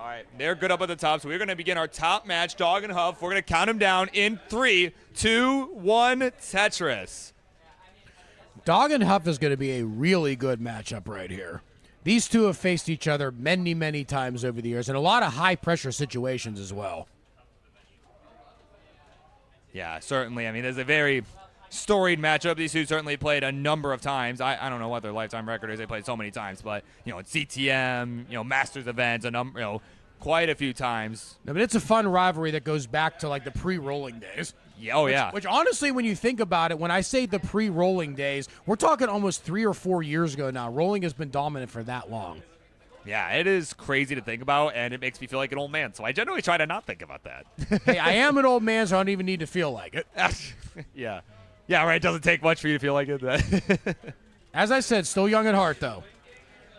right, they're good up at the top, so we're going to begin our top match, Dog and Huff. We're going to count them down in 3, 2, 1, Tetris. Dog and Huff is going to be a really good matchup right here. These two have faced each other many, many times over the years, and a lot of high-pressure situations as well. Yeah, certainly. I mean, there's a very storied matchup. These two certainly played a number of times. I don't know what their lifetime record is. They played so many times, but in CTM, Masters events, quite a few times. No, but it's a fun rivalry that goes back to like the pre-rolling days. Yeah, yeah. Which honestly, when you think about it, when I say the pre-rolling days, we're talking almost 3 or 4 years ago now. Rolling has been dominant for that long. Yeah, it is crazy to think about, and it makes me feel like an old man. So I generally try to not think about that. Hey, I am an old man, so I don't even need to feel like it. Yeah. Yeah, right. It doesn't take much for you to feel like it. As I said, still young at heart, though.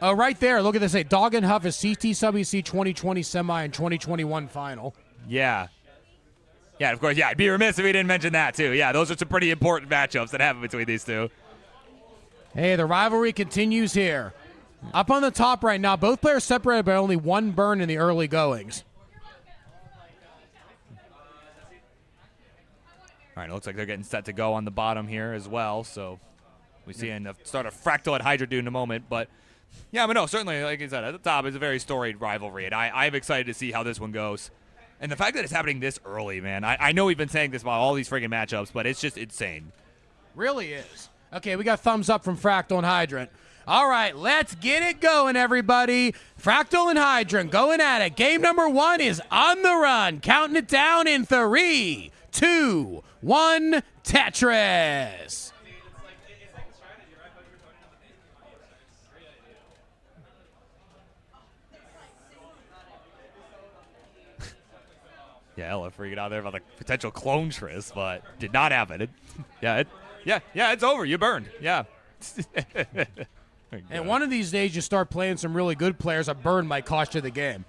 Right there, look at this. Hey, Dog and Huff is CTWC 2020 semi and 2021 final. Yeah. Yeah, of course. Yeah, I'd be remiss if we didn't mention that, too. Yeah, those are some pretty important matchups that happen between these two. Hey, the rivalry continues here. Up on the top right now, both players separated by only 1 burn in the early goings. All right, it looks like they're getting set to go on the bottom here as well. So we see the start of Fractal at Hydrant in a moment. But, yeah, but no, certainly, like I said, at the top is a very storied rivalry. And I'm excited to see how this one goes. And the fact that it's happening this early, man. I know we've been saying this about all these friggin' matchups, but it's just insane. Really is. Okay, we got thumbs up from Fractal and Hydrant. All right, let's get it going, everybody. Fractal and Hydrant going at it. Game number 1 is on the run. Counting it down in 3, 2, 1, Tetris. Yeah, Ella freaking out there about the potential clone Tris, but did not happen. It's over. You burned. Yeah. And one of these days, you start playing some really good players. A burn might cost you the game.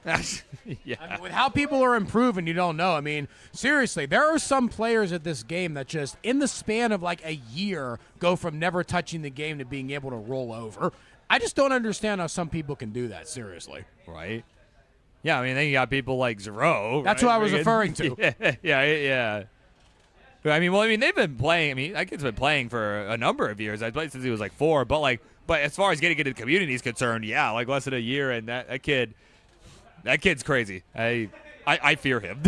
Yeah. I mean, with how people are improving, you don't know. I mean, seriously, there are some players at this game that just, in the span of like a year, go from never touching the game to being able to roll over. I just don't understand how some people can do that, seriously. Right. Yeah, I mean, then you got people like Zero. That's who I was referring to. Yeah. I mean, they've been playing. I mean, that kid's been playing for a number of years. I played since he was like 4, but as far as getting into the community is concerned, yeah, like less than a year, and that kid's crazy. I fear him.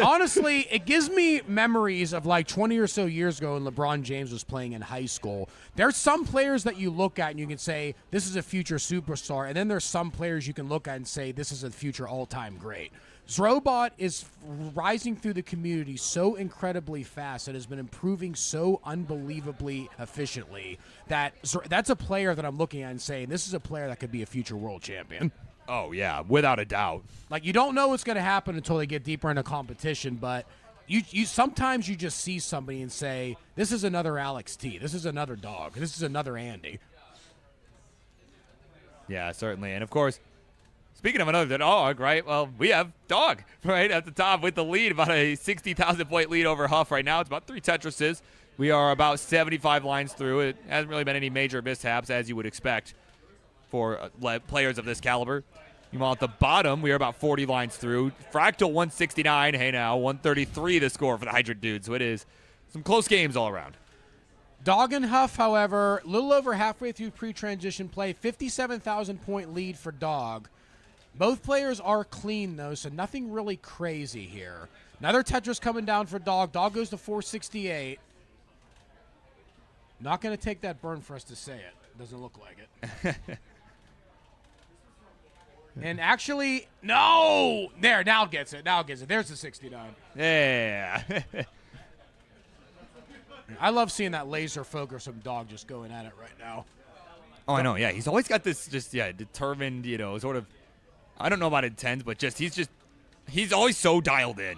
Honestly, it gives me memories of like 20 or so years ago when LeBron James was playing in high school. There's some players that you look at and you can say, this is a future superstar, and then there's some players you can look at and say, this is a future all-time great. Zrobot is rising through the community so incredibly fast and has been improving so unbelievably efficiently that that's a player that I'm looking at and saying, this is a player that could be a future world champion. Oh, yeah, without a doubt. Like, you don't know what's going to happen until they get deeper into competition, but you sometimes you just see somebody and say, this is another Alex T. This is another Dog. This is another Andy. Yeah, certainly. And, of course, speaking of another Dog, right, well, we have Dog right at the top with the lead, about a 60,000-point lead over Huff right now. It's about 3 Tetrises. We are about 75 lines through. It hasn't really been any major mishaps, as you would expect for players of this caliber. Meanwhile, at the bottom, we are about 40 lines through. Fractal 169. Hey, now 133 the score for the Hydrant dude. So it is some close games all around. Dog and Huff, however, a little over halfway through pre-transition play, 57,000-point lead for Dog. Both players are clean, though, so nothing really crazy here. Another Tetris coming down for Dog. Dog goes to 468. Not going to take that burn for us to say it. Doesn't look like it. And actually, no! There, now it gets it. There's the 69. Yeah. I love seeing that laser focus from Dog just going at it right now. Oh, I know. Yeah, he's always got this determined, sort of, I don't know about intense, but he's always so dialed in.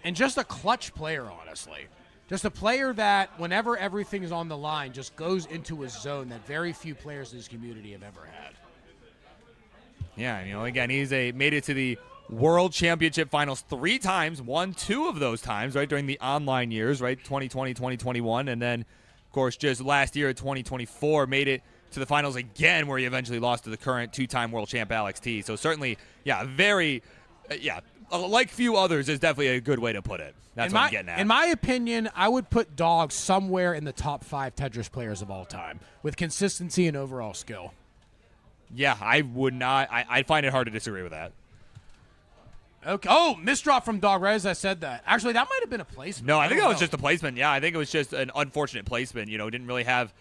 And just a clutch player, honestly. Just a player that, whenever everything is on the line, just goes into a zone that very few players in this community have ever had. Yeah, again, he's made it to the World Championship Finals 3 times, won 2 of those times, right, during the online years, right, 2020, 2021, and then, of course, just last year, 2024, made it to the finals again, where he eventually lost to the current 2-time world champ Alex T. So certainly, yeah, very, like few others is definitely a good way to put it. That's what I'm getting at. In my opinion, I would put Dog somewhere in the top 5 Tetris players of all time with consistency and overall skill. Yeah, I would not. I find it hard to disagree with that. Okay. Oh, misdrop from Dog right as I said that. Actually, that might have been a placement. No, I think that was just a placement. Yeah, I think it was just an unfortunate placement. Didn't really have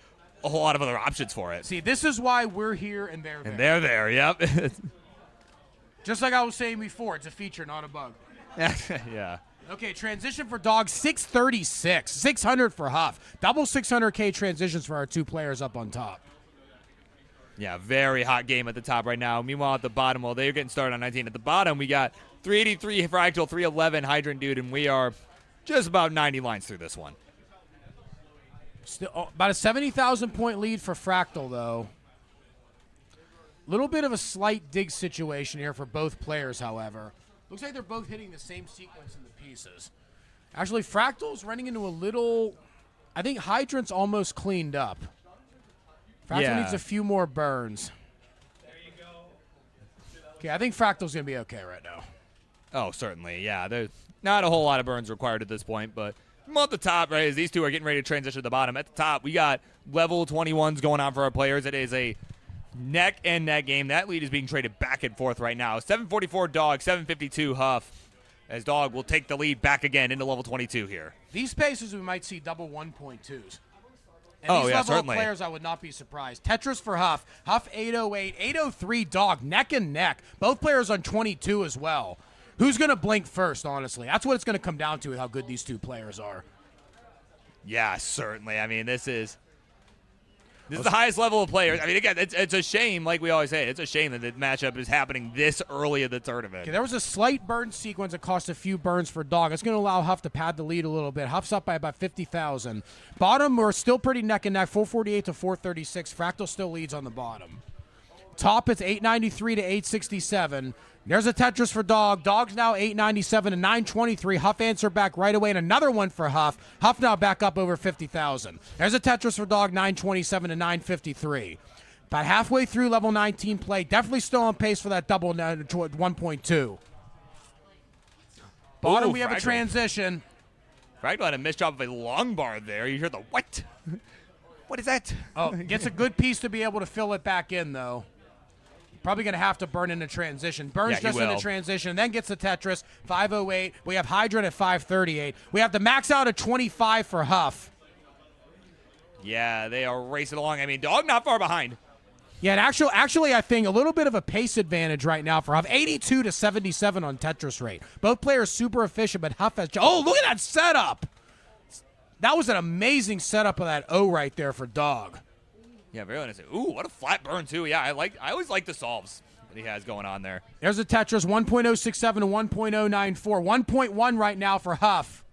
a whole lot of other options for it. See, this is why we're here and they're there. And they're there, yep. Just like I was saying before, it's a feature, not a bug. Yeah. Okay, transition for Dog, 636. 600 for Huff. Double 600K transitions for our 2 players up on top. Yeah, very hot game at the top right now. Meanwhile, at the bottom, well, they're getting started on 19. At the bottom, we got 383 Fractal, 311 Hydrant Dude, and we are just about 90 lines through this one. Still, about a 70,000 point lead for Fractal, though. Little bit of a slight dig situation here for both players, however. Looks like they're both hitting the same sequence in the pieces. Actually, Fractal's running into a little... I think Hydrant's almost cleaned up. Fractal needs a few more burns. There you go. Okay, I think Fractal's going to be okay right now. Oh, certainly, yeah. There's not a whole lot of burns required at this point, but I'm at the top, right, as these two are getting ready to transition to the bottom. At the top, we got level 21s going on for our players. It is a neck-and-neck game. That lead is being traded back and forth right now. 744 Dog, 752 Huff, as Dog will take the lead back again into level 22 here. These paces, we might see double 1.2s. And Oh, these yeah, level certainly. players, I would not be surprised. Tetris for Huff. Huff 808, 803 Dog, neck and neck. Both players on 22 as well. Who's going to blink first, honestly? That's what it's going to come down to, how good these 2 players are. Yeah, certainly. I mean, this is the highest level of players. I mean, again, it's a shame, like we always say, it's a shame that the matchup is happening this early in the tournament. Okay, there was a slight burn sequence that cost a few burns for Dog. It's going to allow Huff to pad the lead a little bit. Huff's up by about 50,000. Bottom, we're still pretty neck and neck, 448 to 436. Fractal still leads on the bottom. Top, it's 893 to 867. There's a Tetris for Dog. Dog's now 897 to 923. Huff answer back right away, and another one for Huff. Huff now back up over 50,000. There's a Tetris for Dog, 927 to 953. About halfway through level 19 play. Definitely still on pace for that double 1.2. Bottom, we have a transition. Fractal had a misdrop of a long bar there. You hear the what? What is that? Oh, gets a good piece to be able to fill it back in, though. Probably going to have to burn in a transition. Burns just in a transition, then gets the Tetris, 508. We have Hydrant at 538. We have the max out at 25 for Huff. Yeah, they are racing along. I mean, Dog not far behind. Yeah, and actually, I think a little bit of a pace advantage right now for Huff. 82 to 77 on Tetris rate. Both players super efficient, but Huff has... Oh, look at that setup! That was an amazing setup of that O right there for Dog. Yeah, very nice. Ooh, what a flat burn, too. Yeah, I always like the solves that he has going on there. There's a Tetris, 1.067 to 1.094. 1.1 right now for Huff.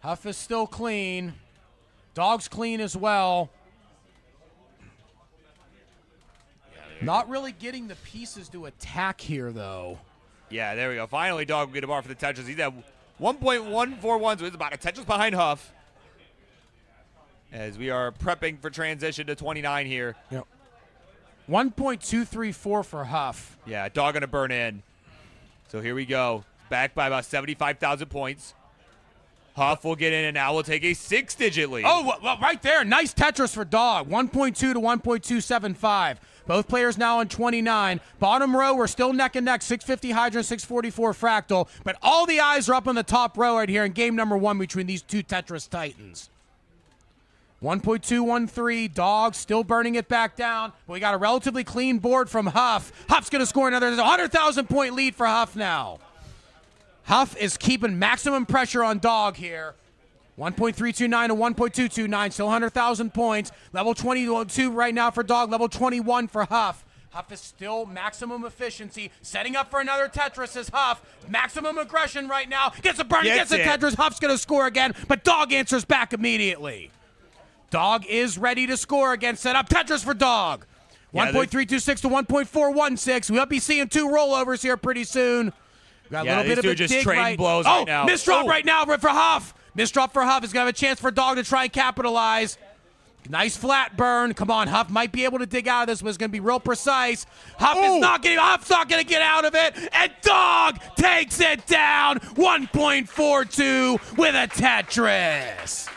Huff is still clean. Dog's clean as well. Not really getting the pieces to attack here, though. Yeah, there we go. Finally, Dog will get a bar for the Tetris. He's at 1.141, so it's about a Tetris behind Huff. As we are prepping for transition to 29 here. Yep. 1.234 for Huff. Yeah, Dog going to burn in. So here we go. Back by about 75,000 points. Huff will get in, and now we'll take a 6-digit lead. Oh, well, right there. Nice Tetris for Dog. 1.2 to 1.275. Both players now on 29. Bottom row, we're still neck and neck. 650 Hydrant, 644 Fractal. But all the eyes are up on the top row right here in game number 1 between these 2 Tetris Titans. 1.213, Dog still burning it back down. But we got a relatively clean board from Huff. Huff's going to score another. There's a 100,000 point lead for Huff now. Huff is keeping maximum pressure on Dog here. 1.329 to 1.229, still 100,000 points. Level 22 right now for Dog, level 21 for Huff. Huff is still maximum efficiency. Setting up for another Tetris is Huff. Maximum aggression right now. Gets a burn, gets a Tetris. Huff's going to score again, but Dog answers back immediately. Dog is ready to score again. Set up Tetris for Dog. 1.326 to 1.416. We'll be seeing 2 rollovers here pretty soon. Got a little bit of a just dig trading blows right now. Misdrop right now for Huff. Misdrop for Huff is going to have a chance for Dog to try and capitalize. Nice flat burn. Come on, Huff might be able to dig out of this, but it's going to be real precise. Huff's not going to get out of it, and Dog takes it down 1.42 with a Tetris.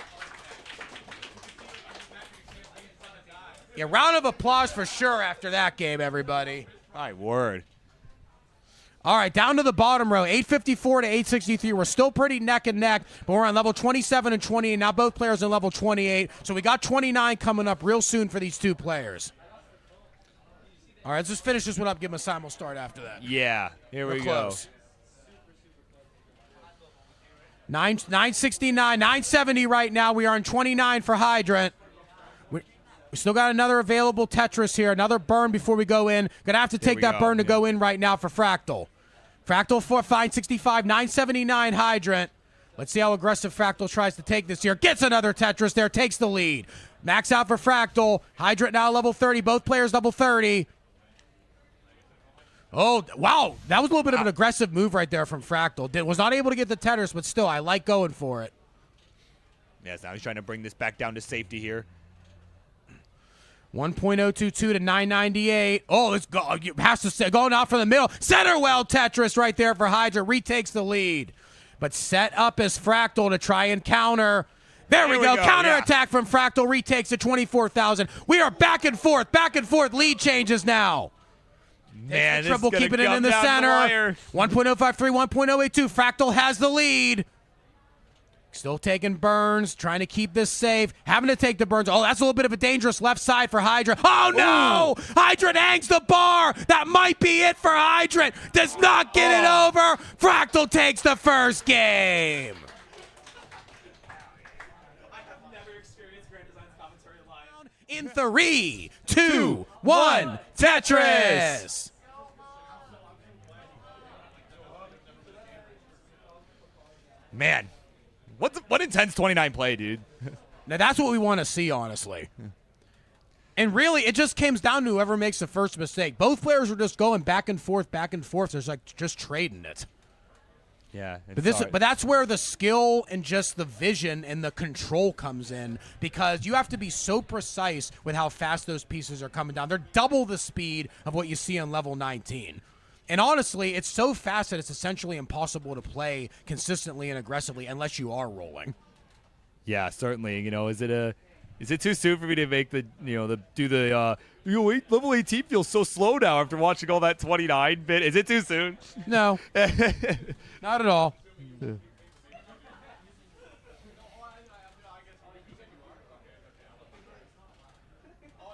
Yeah, round of applause for sure after that game, everybody. My word. All right, down to the bottom row, 854 to 863. We're still pretty neck and neck, but we're on level 27 and 28. Now both players on level 28. So we got 29 coming up real soon for these two players. All right, let's just finish this one up, give them a simul start after that. Yeah, here we go. 969, 970 right now. We are on 29 for Hydrant. We still got another available Tetris here, another burn before we go in. Gonna have to take that burn to go in right now for Fractal. Fractal for 565, 979 Hydrant. Let's see how aggressive Fractal tries to take this here. Gets another Tetris there, takes the lead. Max out for Fractal. Hydrant now level 30, both players level 30. Oh, wow. That was a little bit of an aggressive move right there from Fractal. Was not able to get the Tetris, but still, I like going for it. Yes, now he's trying to bring this back down to safety here. 1.022 to 998. Oh, let's go. Has to say, going out for the middle. Center well Tetris right there for Hydra. Retakes the lead. But set up as Fractal to try and counter. There we go. Counter attack from Fractal. Retakes to 24,000. We are back and forth. Back and forth. Lead changes now. Man, this trouble is keeping it in the center. 1.053, 1.082. Fractal has the lead. Still taking burns, trying to keep this safe. Having to take the burns. Oh, that's a little bit of a dangerous left side for Hydrant. Oh, no! Ooh. Hydrant hangs the bar. That might be it for Hydrant. Does not get it over. Fractal takes the first game. I have never experienced Granddesigns commentary live. In 3, 2, 1, Tetris. Man. What intense 29 play, dude. Now, that's what we want to see, honestly. And really, it just comes down to whoever makes the first mistake. Both players are just going back and forth, back and forth. There's like just trading it. Yeah. But that's where the skill and just the vision and the control comes in, because you have to be so precise with how fast those pieces are coming down. They're double the speed of what you see on level 19. And honestly, it's so fast that it's essentially impossible to play consistently and aggressively unless you are rolling. Yeah, certainly. You know, is it too soon for me to make level 18 feels so slow now after watching all that 29 bit? Is it too soon? No, not at all.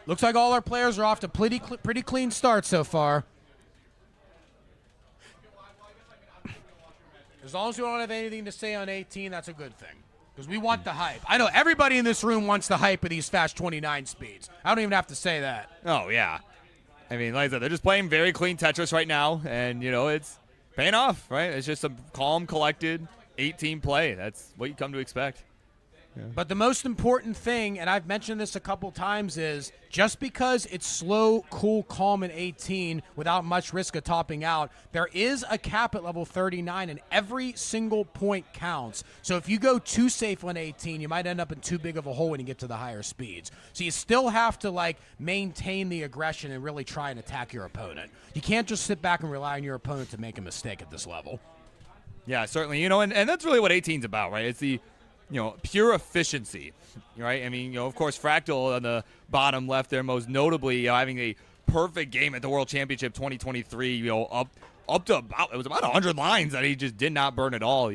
Looks like all our players are off to pretty clean start so far. As long as we don't have anything to say on 18, that's a good thing. Because we want the hype. I know everybody in this room wants the hype of these fast 29 speeds. I don't even have to say that. Oh, yeah. I mean, like I said, they're just playing very clean Tetris right now. And, you know, it's paying off, right? It's just a calm, collected 18 play. That's what you come to expect. Yeah. But the most important thing, and I've mentioned this a couple times, is just because it's slow, cool, calm in 18 without much risk of topping out, there is a cap at level 39, and every single point counts. So if you go too safe on 18, you might end up in too big of a hole when you get to the higher speeds. So you still have to, maintain the aggression and really try and attack your opponent. You can't just sit back and rely on your opponent to make a mistake at this level. Yeah, certainly. You know, and that's really what 18's about, right? It's the pure efficiency, right? I mean, of course, Fractal on the bottom left there, most notably having a perfect game at the World Championship 2023, up to about 100 lines that he just did not burn at all, I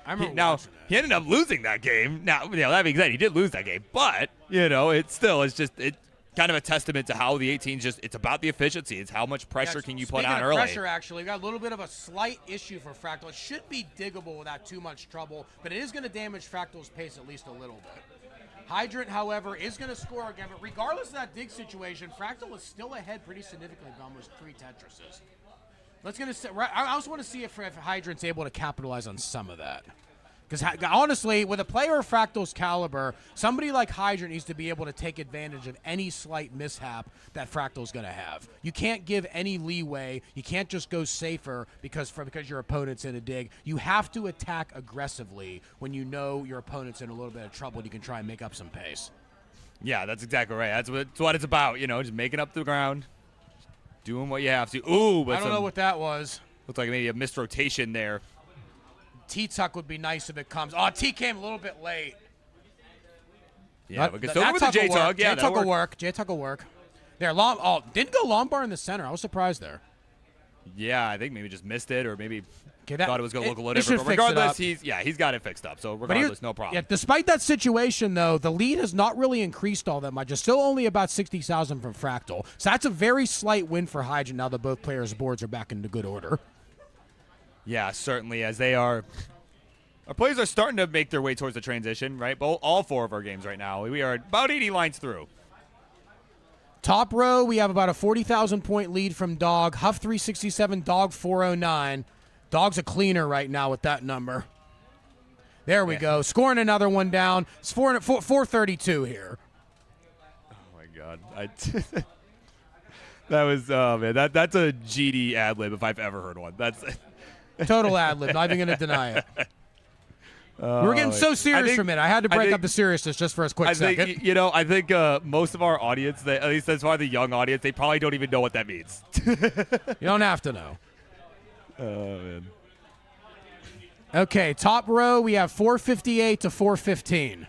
remember Now, he ended up losing that game. Now, that being said, he did lose that game, but, it's kind of a testament to how the 18's it's about the efficiency. It's how much pressure can you put on early. Pressure, actually, we got a little bit of a slight issue for Fractal. It should be diggable without too much trouble, but it is going to damage Fractal's pace at least a little bit. Hydrant, however, is going to score again, but regardless of that dig situation, Fractal is still ahead pretty significantly by almost 3 Tetrises. I also want to see if Hydrant's able to capitalize on some of that. Because honestly, with a player of Fractal's caliber, somebody like Hydrant needs to be able to take advantage of any slight mishap that Fractal's going to have. You can't give any leeway. You can't just go safer because your opponent's in a dig. You have to attack aggressively when you know your opponent's in a little bit of trouble and you can try and make up some pace. Yeah, that's exactly right. That's what it's about, just making up the ground, doing what you have to. Ooh, but I don't know what that was. Looks like maybe a missed rotation there. T-tuck would be nice if it comes. Oh, T came a little bit late. Yeah, we can still go with the J-tuck. Yeah, J-tuck will work. J-tuck will work. There, didn't go long bar in the center. I was surprised there. Yeah, I think maybe just missed it, or maybe thought it was going to look a little different. But regardless, he's got it fixed up. So regardless, no problem. Yeah, despite that situation, though, the lead has not really increased all that much. It's still only about 60,000 from Fractal. So that's a very slight win for Hydrant now that both players' boards are back into good order. Yeah, certainly, as they are. Our players are starting to make their way towards the transition, right? All 4 of our games right now. We are about 80 lines through. Top row, we have about a 40,000 point lead from Dog. Huff 367, Dog 409. Dog's a cleaner right now with that number. There we go. Scoring another one down. It's 432 here. Oh, my God. That was, man, that's a GD ad-lib if I've ever heard one. That's total ad-lib. Not even going to deny it. We're getting so serious from it. I had to break up the seriousness just for a quick second. I think most of our audience, at least as far as the young audience, they probably don't even know what that means. You don't have to know. Oh, man. Okay, top row, we have 458 to 415.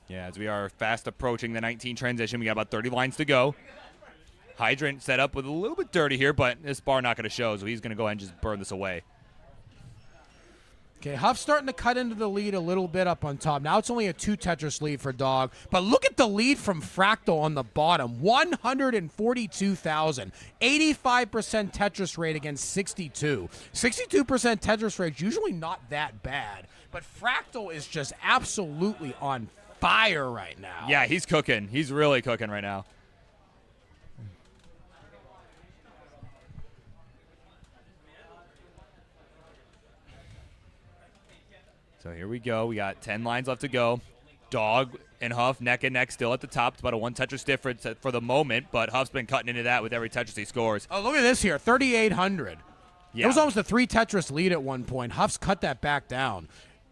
Yeah, as we are fast approaching the 19 transition, we got about 30 lines to go. Hydrant set up with a little bit dirty here, but this bar not going to show, so he's going to go ahead and just burn this away. Okay, Huff's starting to cut into the lead a little bit up on top. Now it's only a 2 Tetris lead for Dog. But look at the lead from Fractal on the bottom. 142,000. 85% Tetris rate against 62. 62% Tetris rate is usually not that bad. But Fractal is just absolutely on fire right now. Yeah, he's cooking. He's really cooking right now. So here we go. We got 10 lines left to go. Dog and Huff neck and neck still at the top. It's about a 1 Tetris difference for the moment, but Huff's been cutting into that with every Tetris he scores. Oh, look at this here. 3,800. Yeah. It was almost a 3 Tetris lead at one point. Huff's cut that back down.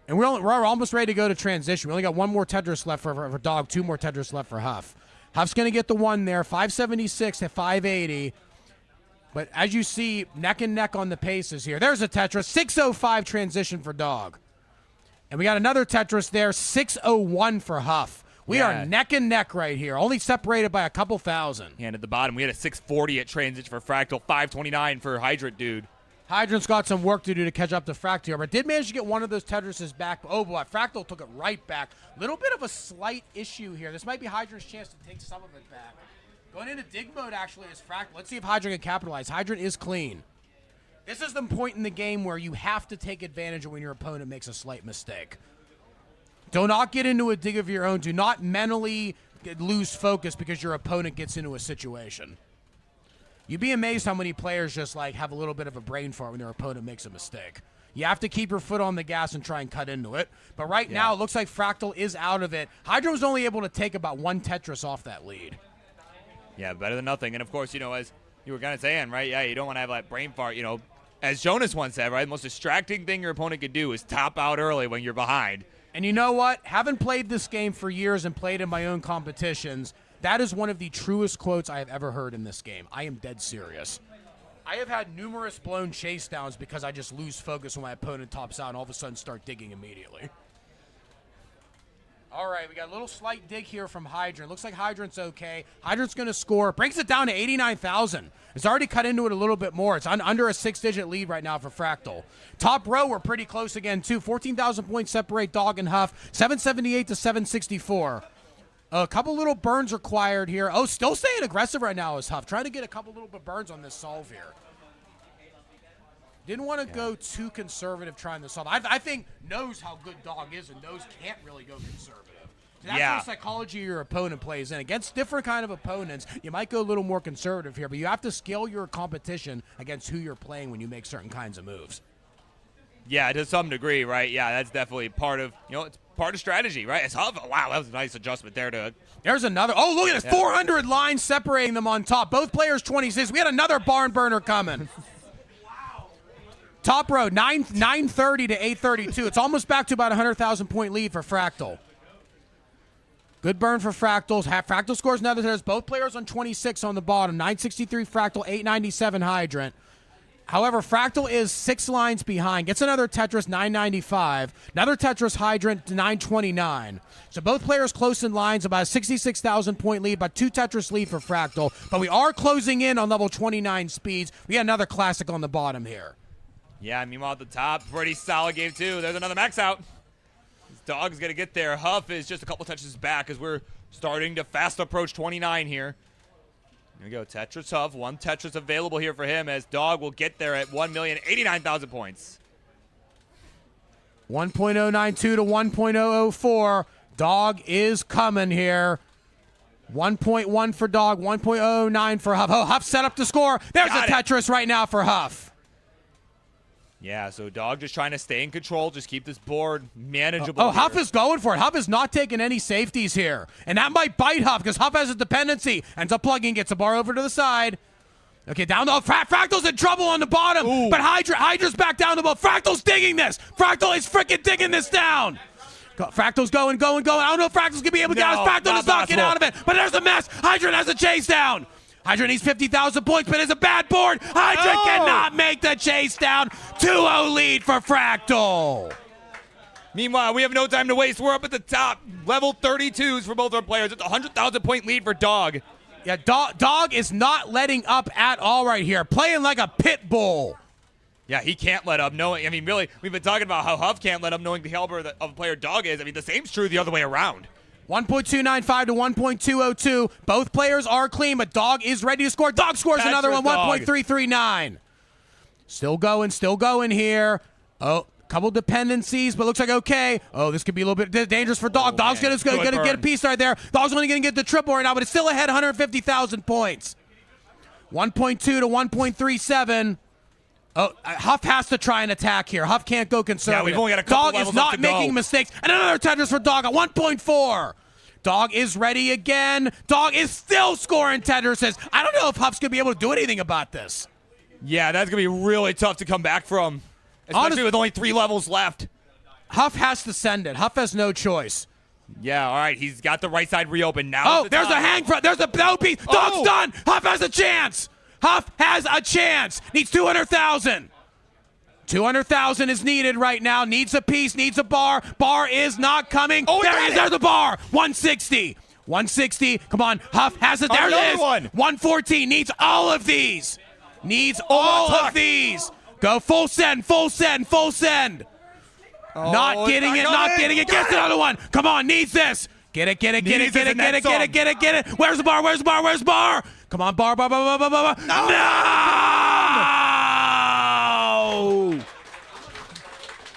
And we're almost ready to go to transition. We only got 1 more Tetris left for Dog, 2 more Tetris left for Huff. Huff's going to get the 1 there. 576 at 580. But as you see, neck and neck on the paces here. There's a Tetris. 605 transition for Dog. And we got another Tetris there, 601 for Huff. We are neck and neck right here, only separated by a couple thousand. And at the bottom, we had a 640 at transition for Fractal, 529 for Hydrant, dude. Hydrant's got some work to do to catch up to Fractal, but did manage to get one of those Tetrises back. Oh, boy, Fractal took it right back. Little bit of a slight issue here. This might be Hydrant's chance to take some of it back. Going into dig mode, actually, is Fractal. Let's see if Hydrant can capitalize. Hydrant is clean. This is the point in the game where you have to take advantage of when your opponent makes a slight mistake. Do not get into a dig of your own. Do not mentally lose focus because your opponent gets into a situation. You'd be amazed how many players just have a little bit of a brain fart when their opponent makes a mistake. You have to keep your foot on the gas and try and cut into it. But right now, it looks like Fractal is out of it. Hydra was only able to take about 1 Tetris off that lead. Yeah, better than nothing. And, of course, as you were kind of saying, right, you don't want to have that brain fart, As Jonas once said, right, the most distracting thing your opponent could do is top out early when you're behind. And you know what? Having played this game for years and played in my own competitions, that is one of the truest quotes I have ever heard in this game. I am dead serious. I have had numerous blown chase downs because I just lose focus when my opponent tops out and all of a sudden start digging immediately. All right, we got a little slight dig here from Hydrant. Looks like Hydrant's okay. Hydrant's going to score. Brings it down to 89,000. It's already cut into it a little bit more. It's under a 6-digit lead right now for Fractal. Top row, we're pretty close again, too. 14,000 points separate Dog and Huff. 778 to 764. A couple little burns required here. Oh, still staying aggressive right now is Huff. Trying to get a couple little bit burns on this solve here. Didn't want to go too conservative trying to solve. I think knows how good Dog is and knows can't really go conservative. That's where the psychology of your opponent plays in. Against different kind of opponents, you might go a little more conservative here, but you have to scale your competition against who you're playing when you make certain kinds of moves. Yeah, to some degree, right? Yeah, that's definitely part of, it's part of strategy, right? It's Huff. Wow, that was a nice adjustment there to. There's another. Oh, look at this. 400 lines separating them on top. Both players 26. We had another barn burner coming. Top row, 930 to 832. It's almost back to about a 100,000 point lead for Fractal. Good burn for Fractals. Fractal scores another Tetris. Both players on 26 on the bottom. 963 Fractal, 897 Hydrant. However, Fractal is 6 lines behind. Gets another Tetris, 995. Another Tetris Hydrant, 929. So both players close in lines, about a 66,000 point lead, about 2 Tetris lead for Fractal. But we are closing in on level 29 speeds. We got another classic on the bottom here. Yeah, meanwhile at the top, pretty solid game too. There's another max out. This Dog's going to get there. Huff is just a couple touches back as we're starting to fast approach 29 here. Here we go, Tetris Huff. 1 Tetris available here for him as Dog will get there at 1,089,000 points. 1.092 to 1.004. Dog is coming here. 1.1 for Dog, 1.09 for Huff. Oh, Huff set up to score. There's a Tetris right now for Huff. Yeah, so Dog just trying to stay in control, just keep this board manageable. Oh, Huff is going for it. Huff is not taking any safeties here. And that might bite Huff because Huff has a dependency. Ends up plugging, gets a bar over to the side. Okay, down the Fractal's in trouble on the bottom. Ooh. But Hydra's back down the ball. Fractal's digging this. Fractal is freaking digging this down. Fractal's going. I don't know if Fractal's going to be able to get out. Fractal does not get out of it. But there's a mess. Hydrant has a chase down. Hydrant needs 50,000 points, but it's a bad board. Hydrant cannot make the chase down. 2-0 lead for Fractal. Meanwhile, we have no time to waste. We're up at the top. Level 32s for both our players. It's a 100,000 point lead for Dog. Yeah, Dog is not letting up at all right here. Playing like a pit bull. Yeah, he can't let up knowing. I mean, really, we've been talking about how Huff can't let up knowing the caliber of a player Dog is. I mean, the same's true the other way around. 1.295 to 1.202. Both players are clean, but Dog is ready to score. Dog scores another one, 1.339. Still going here. Oh, couple dependencies, but looks like okay. Oh, this could be a little bit dangerous for Dog. Dog's going to get a piece right there. Dog's only going to get the triple right now, but it's still ahead 150,000 points. 1.2 to 1.37. Oh, Huff has to try and attack here. Huff can't go conservative. Yeah, we've only got a couple Dog is not making mistakes. And another Tetris for Dog at 1.4. Dog is ready again. Dog is still scoring Tetrises. I don't know if Huff's going to be able to do anything about this. Yeah, that's going to be really tough to come back from, especially with only 3 levels left. Huff has to send it. Huff has no choice. Yeah, all right. He's got the right side reopened now. Oh, there's a hang front. There's a no piece. Dog's done. Huff has a chance. Huff has a chance. Needs 200,000. 200,000 is needed right now. Needs a piece. Needs a bar. Bar is not coming. Oh, there he is. There's the bar. 160. 160. Come on. Huff has it. There it is. 114. Needs all of these. Needs all of these. Go full send. Full send. Full send. Not getting it. Not getting it. Gets another one. Come on. Needs this. Get it. Get it. Get it. Get it. Get it. Get it. Get it. Get it. Where's the bar? Where's the bar? Where's the bar? Come on, bar. No!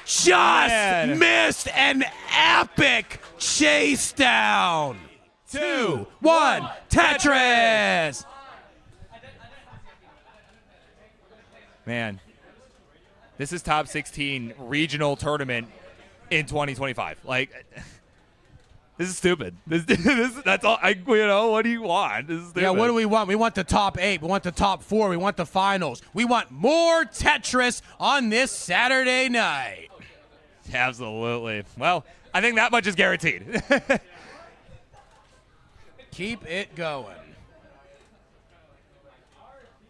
Just missed an epic chase down. 2, 1, Tetris. Man, this is top 16 regional tournament in 2025. Like, this is stupid. That's all. What do you want? This is stupid. Yeah, what do we want? We want the top 8. We want the top 4. We want the finals. We want more Tetris on this Saturday night. Absolutely. Well, I think that much is guaranteed. Keep it going.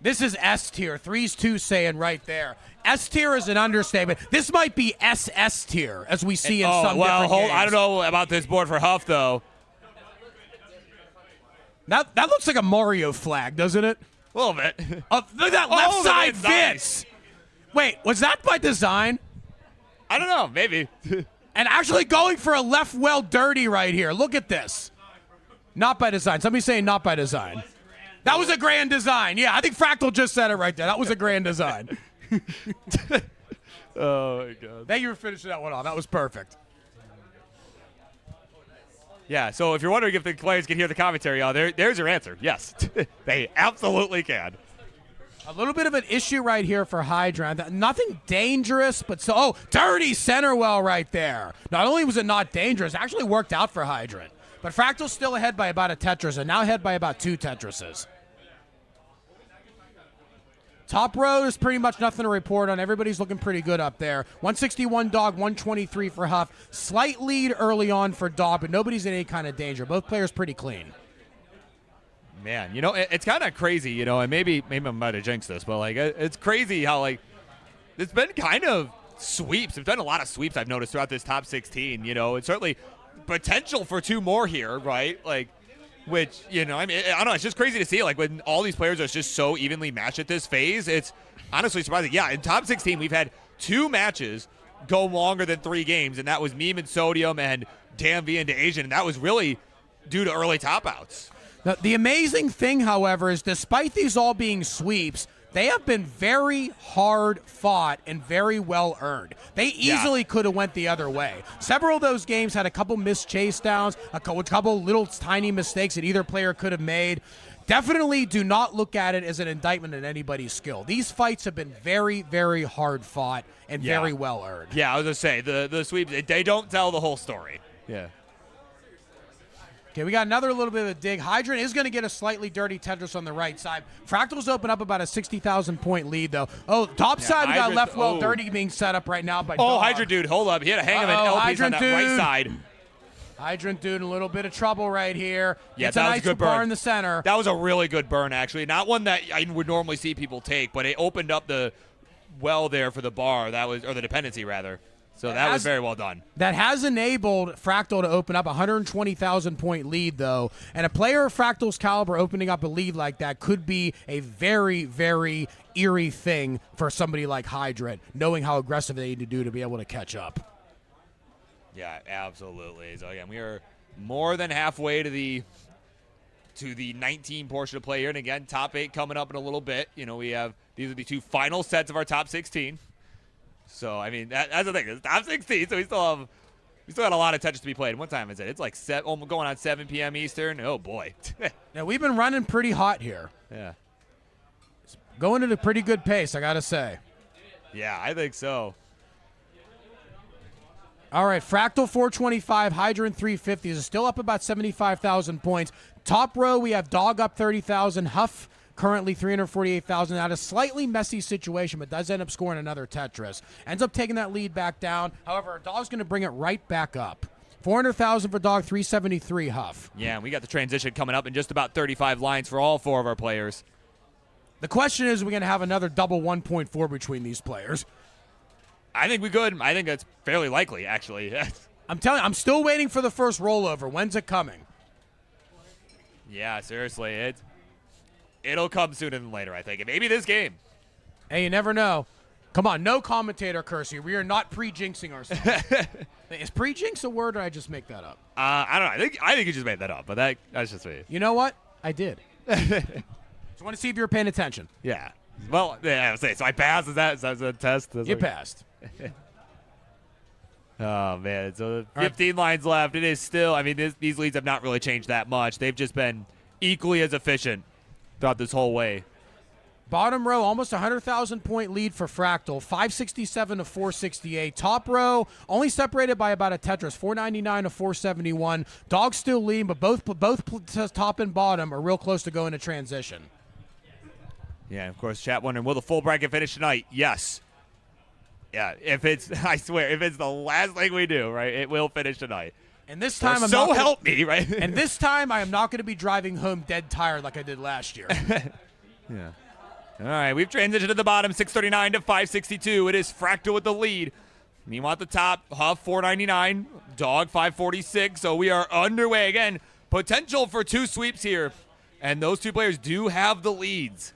This is S tier. 3's 2 saying right there. S tier is an understatement. This might be SS tier, as we see in some different games. I don't know about this board for Huff, though. That looks like a Mario flag, doesn't it? A little bit. Look at that left side fits. Nice. Wait, was that by design? I don't know. Maybe. And actually going for a left well dirty right here. Look at this. Not by design. Somebody's saying not by design. That was a grand design. Yeah, I think Fractal just said it right there. That was a grand design. Oh, my God. Thank you for finishing that one off. That was perfect. Yeah, so if you're wondering if the players can hear the commentary, there's your answer. Yes, they absolutely can. A little bit of an issue right here for Hydrant. Nothing dangerous, but dirty center well right there. Not only was it not dangerous, it actually worked out for Hydrant. But Fractal's still ahead by about a Tetris, and now ahead by about 2 Tetrises. Top row is pretty much nothing to report on. Everybody's looking pretty good up there. 161 Dog, 123 for Huff. Slight lead early on for Dog, but nobody's in any kind of danger. Both players pretty clean. Man, it's kind of crazy, and maybe I might have jinxed this, but like it's crazy how like it's been kind of sweeps. There's been a lot of sweeps I've noticed throughout this top 16. It's certainly potential for 2 more here, right? Like. Which, I don't know, it's just crazy to see, like, when all these players are just so evenly matched at this phase, it's honestly surprising. Yeah, in top 16, we've had 2 matches go longer than 3 games, and that was Meme and Sodium and DanV and Asian, and that was really due to early top-outs. Now, the amazing thing, however, is despite these all being sweeps, they have been very hard fought and very well earned. They easily could have went the other way. Several of those games had a couple missed chase downs, a couple little tiny mistakes that either player could have made. Definitely do not look at it as an indictment of anybody's skill. These fights have been very, very hard fought and very well earned. Yeah, I was going to say, the sweeps, they don't tell the whole story. Yeah. Okay, we got another little bit of a dig. Hydrant is going to get a slightly dirty Tetris on the right side. Fractals open up about a 60,000-point lead, though. Oh, top side, we got left well dirty being set up right now by Dog. Hydrant dude, hold up. He had a hang of an LPs on that right side. Hydrant dude in a little bit of trouble right here. Yeah, it's a nice good burn in the center. That was a really good burn, actually. Not one that I would normally see people take, but it opened up the well there for the bar. Or the dependency, rather. So that was very well done. That has enabled Fractal to open up a 120,000-point lead, though. And a player of Fractal's caliber opening up a lead like that could be a very, very eerie thing for somebody like Hydrant, knowing how aggressive they need to do to be able to catch up. Yeah, absolutely. So, again, we are more than halfway to the 19 portion of play here. And, again, top 8 coming up in a little bit. We have these are the 2 final sets of our top 16. So, I mean, that's the thing. It's top 16, so we still got a lot of Tetris to be played. What time is it? It's like going on 7 p.m. Eastern. Oh, boy. Now, we've been running pretty hot here. Yeah. It's going at a pretty good pace, I got to say. Yeah, I think so. All right, Fractal 425, Hydrant 350 is still up about 75,000 points. Top row, we have Dog up 30,000, Huff currently 348,000. Out a slightly messy situation, but does end up scoring another Tetris. Ends up taking that lead back down. However, Dog's going to bring it right back up. 400,000 for Dog, 373 Huff. Yeah, and we got the transition coming up in just about 35 lines for all 4 of our players. The question is, we're going to have another double 1.4 between these players. I think we could. I think that's fairly likely, actually. I'm telling you, I'm still waiting for the first rollover. When's it coming? Yeah, seriously. It'll come sooner than later, I think. And maybe this game. Hey, you never know. Come on, no commentator curse here. We are not pre-jinxing ourselves. Is pre-jinx a word, or did I just make that up? I don't know. I think you just made that up, but that's just me. You know what? I did. Just want to see if you're paying attention. Yeah. Well, yeah, I was saying, so I passed. Is that a test? You passed. Oh, man. So 15 lines left. It is still, I mean, these leads have not really changed that much. They've just been equally as efficient throughout this whole way. Bottom row, almost 100,000-point lead for Fractal, 567 to 468. Top row, only separated by about a Tetris, 499 to 471. Dog still leading, but both top and bottom are real close to going to transition. Yeah, of course, chat wondering, will the full bracket finish tonight? Yes. Yeah, I swear, if it's the last thing we do, right, it will finish tonight. And this time, help me, right? And this time, I am not going to be driving home dead tired like I did last year. Yeah. All right, we've transitioned to the bottom, 639 to 562. It is Fractal with the lead. Meanwhile, at the top, Huff 499, Dog 546. So we are underway again. Potential for 2 sweeps here, and those 2 players do have the leads.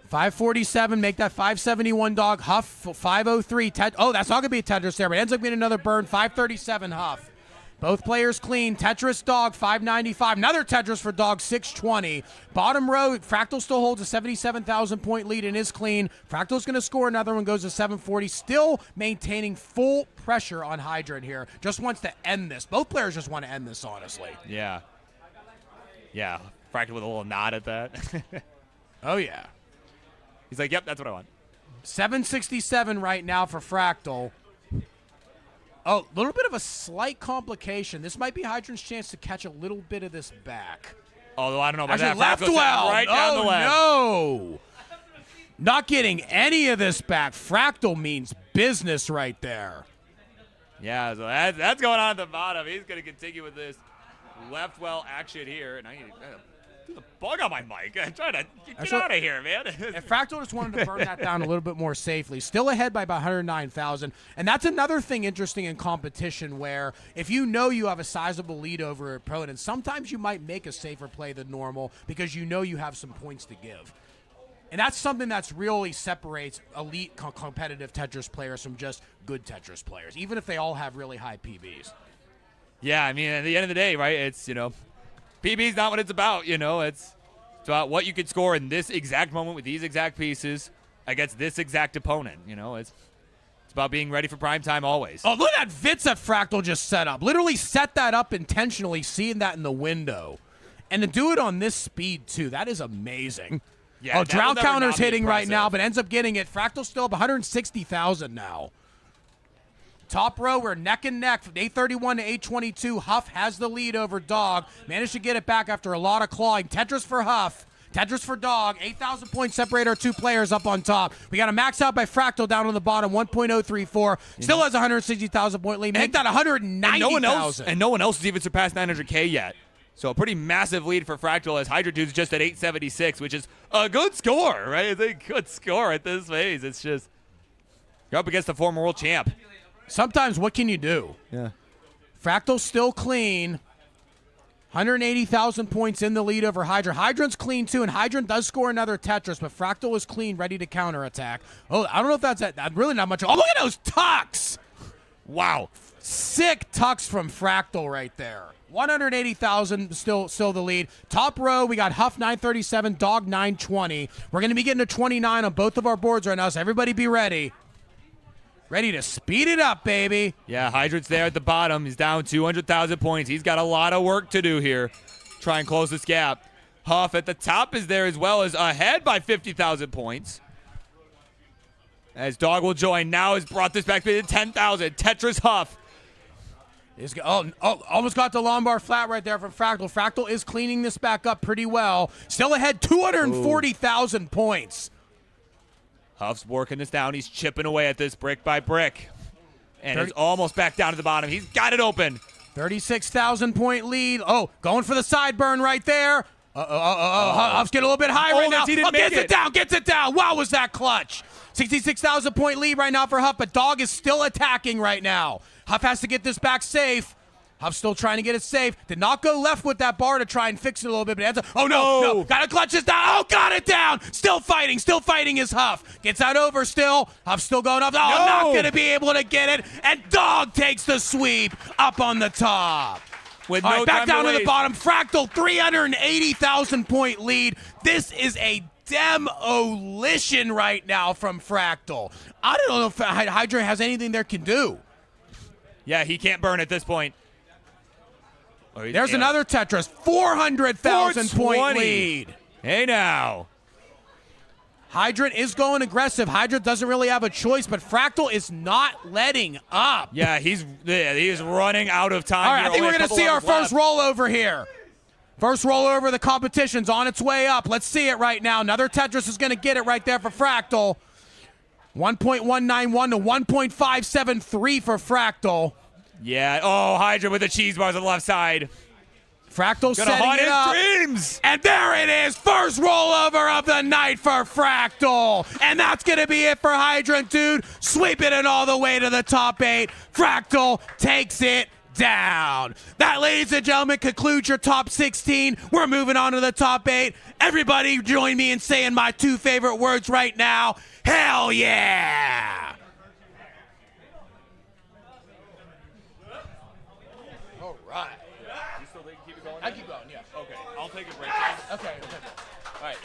547, make that 571 Dog. Huff 503. That's not going to be a Tetris there, but it ends up being another burn. 537 Huff. Both players clean. Tetris Dog, 595. Another Tetris for Dog, 620. Bottom row, Fractal still holds a 77,000-point lead and is clean. Fractal's going to score another one, goes to 740. Still maintaining full pressure on Hydrant here. Just wants to end this. Both players just want to end this, honestly. Yeah. Yeah, Fractal with a little nod at that. Oh, yeah. He's like, yep, that's what I want. 767 right now for Fractal. Oh, a little bit of a slight complication. This might be Hydrant's chance to catch a little bit of this back. Although I don't know about Actually, that. left well. Right down the left. No. Not getting any of this back. Fractal means business right there. Yeah, so that's going on at the bottom. He's going to continue with this left well action here. And I need to the bug on my mic. I'm trying to get out of here, man. If Fractal just wanted to burn that down a little bit more safely. Still ahead by about 109,000. And that's another thing interesting in competition where if you know you have a sizable lead over your opponent, sometimes you might make a safer play than normal because you know you have some points to give. And that's something that's really separates elite competitive Tetris players from just good Tetris players, even if they all have really high PBs. Yeah, I mean, at the end of the day, right, it's, PB's not what it's about, It's about what you could score in this exact moment with these exact pieces against this exact opponent, It's about being ready for prime time always. Oh, look at that Vitz that Fractal just set up. Literally set that up intentionally, seeing that in the window. And to do it on this speed, too, that is amazing. Yeah, drought counter's hitting right impressive. now, but ends up getting it. Fractal's still up 160,000 now. Top row, we're neck and neck from 831 to 822. Huff has the lead over Dog. Managed to get it back after a lot of clawing. Tetris for Huff. Tetris for Dog. 8,000 points separate our two players up on top. We got a max out by Fractal down on the bottom, 1.034. Still has a 160,000 point lead. Make that 190,000. And no one else has even surpassed 900K yet. So a pretty massive lead for Fractal as Hydrant dude's just at 876, which is a good score, right? It's a good score at this phase. It's just, you're up against the former world champ. Sometimes what can you do? Yeah. Fractal's still clean. 180,000 points in the lead over Hydrant. Hydrant's clean too, and Hydrant does score another Tetris, but Fractal is clean, ready to counterattack. Oh, I don't know if that's really not much. Oh, look at those tucks! Wow. Sick tucks from Fractal right there. 180,000, still the lead. Top row, we got Huff 937, Dog 920. We're going to be getting to 29 on both of our boards right now, so everybody be ready. Ready to speed it up, baby. Yeah, Hydrant's there at the bottom. He's down 200,000 points. He's got a lot of work to do here. Try and close this gap. Huff at the top is there as well, as ahead by 50,000 points. As Dog will join. Now has brought this back to 10,000. Tetris Huff. Almost got the lumbar flat right there from Fractal. Fractal is cleaning this back up pretty well. Still ahead, 240,000 points. Huff's working this down. He's chipping away at this brick by brick. And it's almost back down to the bottom. He's got it open. 36,000 point lead. Oh, going for the sideburn right there. Huff's getting a little bit high right now. Gets it down. Wow, was that clutch. 66,000 point lead right now for Huff, but Dog is still attacking right now. Huff has to get this back safe. Huff's still trying to get it safe. Did not go left with that bar to try and fix it a little bit, but ends up, no. Gotta clutch this down. Oh, got it down. Still fighting is Huff. Gets that over still. Huff's still going up. Not gonna be able to get it. And Dog takes the sweep up on the top. Back down to the bottom. Fractal, 380,000 point lead. This is a demolition right now from Fractal. I don't know if Hydra has anything there can do. Yeah, he can't burn at this point. There's another Tetris. 400,000 point lead. Hey now. Hydrant is going aggressive. Hydrant doesn't really have a choice, but Fractal is not letting up. Yeah, he's running out of time. All right, I think we're going to see our first rollover here. First rollover of the competition's on its way up. Let's see it right now. Another Tetris is going to get it right there for Fractal. 1.191 to 1.573 for Fractal. Yeah. Oh, Hydra with the cheese bars on the left side. Fractal setting it up. Dreams. And there it is. First rollover of the night for Fractal. And that's going to be it for Hydrant, dude. Sweeping it all the way to the top 8. Fractal takes it down. That, ladies and gentlemen, concludes your top 16. We're moving on to the top 8. Everybody join me in saying my two favorite words right now. Hell yeah! All right. You still think keep it going? I keep going, yeah. Okay. I'll take a break. Okay. All right.